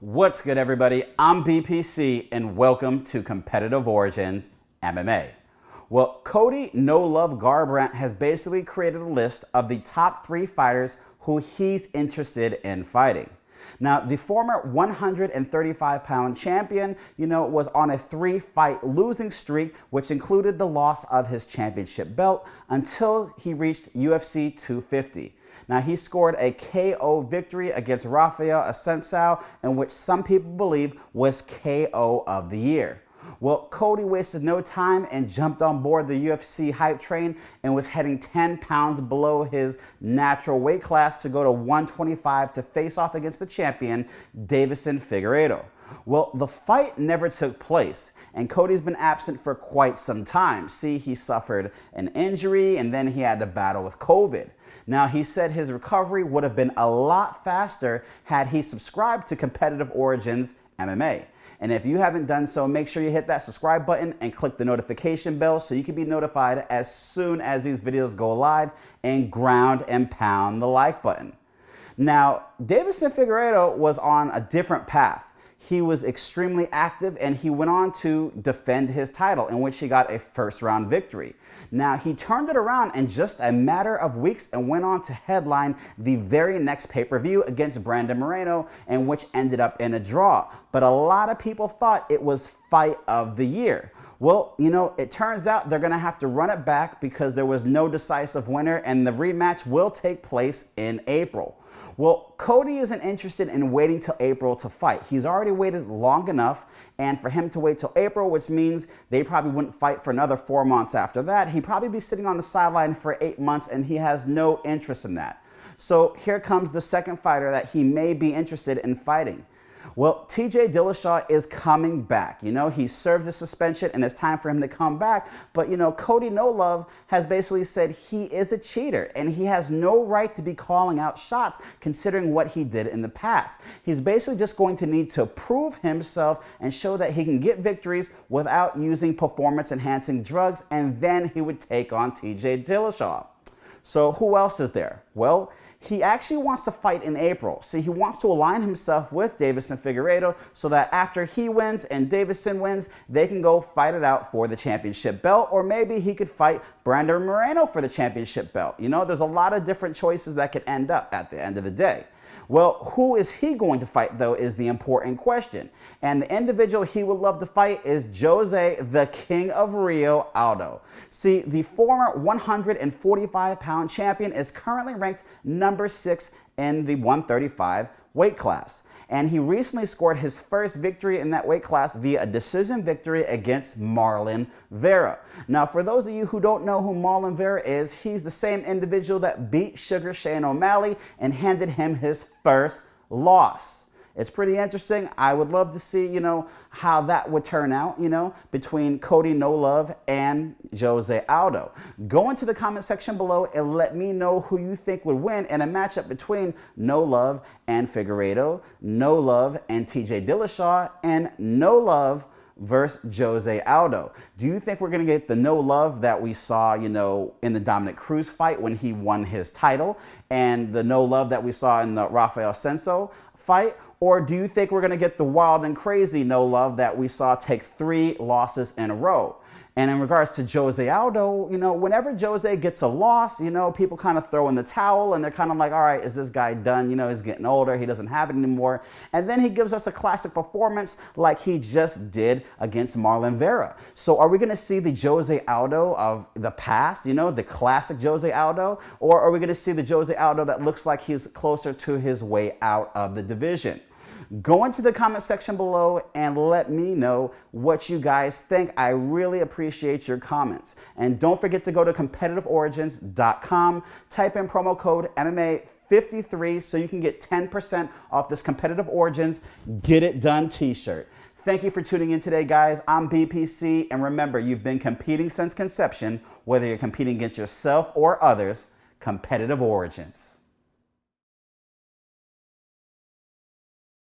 What's good, everybody? I'm BPC and welcome to Competitive Origins MMA. Well, Cody "No Love" Garbrandt has basically created a list of the top 3 fighters who he's interested in fighting. Now, the former 135-pound champion, was on a 3-fight losing streak, which included the loss of his championship belt until he reached UFC 250. Now, he scored a KO victory against Rafael Assunção, in which some people believe was KO of the year. Well, Cody wasted no time and jumped on board the UFC hype train and was heading 10 pounds below his natural weight class to go to 125 to face off against the champion, Deiveson Figueiredo. Well, the fight never took place, and Cody's been absent for quite some time. See, he suffered an injury and then he had to battle with COVID. Now, he said his recovery would have been a lot faster had he subscribed to Competitive Origins MMA. And if you haven't done so, make sure you hit that subscribe button and click the notification bell so you can be notified as soon as these videos go live, and ground and pound the like button. Now, Deiveson Figueiredo was on a different path. He was extremely active and he went on to defend his title, in which he got a first-round victory. Now, he turned it around in just a matter of weeks and went on to headline the very next pay-per-view against Brandon Moreno, and which ended up in a draw. But a lot of people thought it was fight of the year. Well, it turns out they're going to have to run it back because there was no decisive winner, and the rematch will take place in April. Well, Cody isn't interested in waiting till April to fight. He's already waited long enough, and for him to wait till April, which means they probably wouldn't fight for another 4 months after that, he'd probably be sitting on the sideline for 8 months, and he has no interest in that. So here comes the second fighter that he may be interested in fighting. Well, TJ Dillashaw is coming back. He served the suspension and it's time for him to come back. But, Cody "No Love" has basically said he is a cheater and he has no right to be calling out shots considering what he did in the past. He's basically just going to need to prove himself and show that he can get victories without using performance-enhancing drugs, and then he would take on TJ Dillashaw. So who else is there? Well, he actually wants to fight in April. See, he wants to align himself with Deiveson Figueiredo so that after he wins and Deiveson wins, they can go fight it out for the championship belt, or maybe he could fight Brandon Moreno for the championship belt. There's a lot of different choices that could end up at the end of the day. Well, who is he going to fight, though, is the important question. And the individual he would love to fight is Jose, the King of Rio, Aldo. See, the former 145-pound champion is currently ranked number 6 in the 135 weight class. And he recently scored his first victory in that weight class via a decision victory against Marlon Vera. Now, for those of you who don't know who Marlon Vera is, he's the same individual that beat Sugar Shane O'Malley and handed him his first loss. It's pretty interesting. I would love to see, how that would turn out, between Cody "No Love" and Jose Aldo. Go into the comment section below and let me know who you think would win in a matchup between "No Love" and Figueiredo, "No Love" and TJ Dillashaw, and "No Love" versus Jose Aldo. Do you think we're going to get the "No Love" that we saw, in the Dominic Cruz fight when he won his title, and the "No Love" that we saw in the Rafael Assunção fight? Or do you think we're going to get the wild and crazy "No Love" that we saw take 3 losses in a row? And in regards to Jose Aldo, whenever Jose gets a loss, people kind of throw in the towel and they're kind of like, all right, is this guy done? He's getting older. He doesn't have it anymore. And then he gives us a classic performance like he just did against Marlon Vera. So are we going to see the Jose Aldo of the past, the classic Jose Aldo? Or are we going to see the Jose Aldo that looks like he's closer to his way out of the division? Go into the comment section below and let me know what you guys think. I really appreciate your comments. And don't forget to go to competitiveorigins.com, type in promo code MMA53 so you can get 10% off this Competitive Origins Get It Done t-shirt. Thank you for tuning in today, guys. I'm BPC, and remember, you've been competing since conception, whether you're competing against yourself or others. Competitive Origins.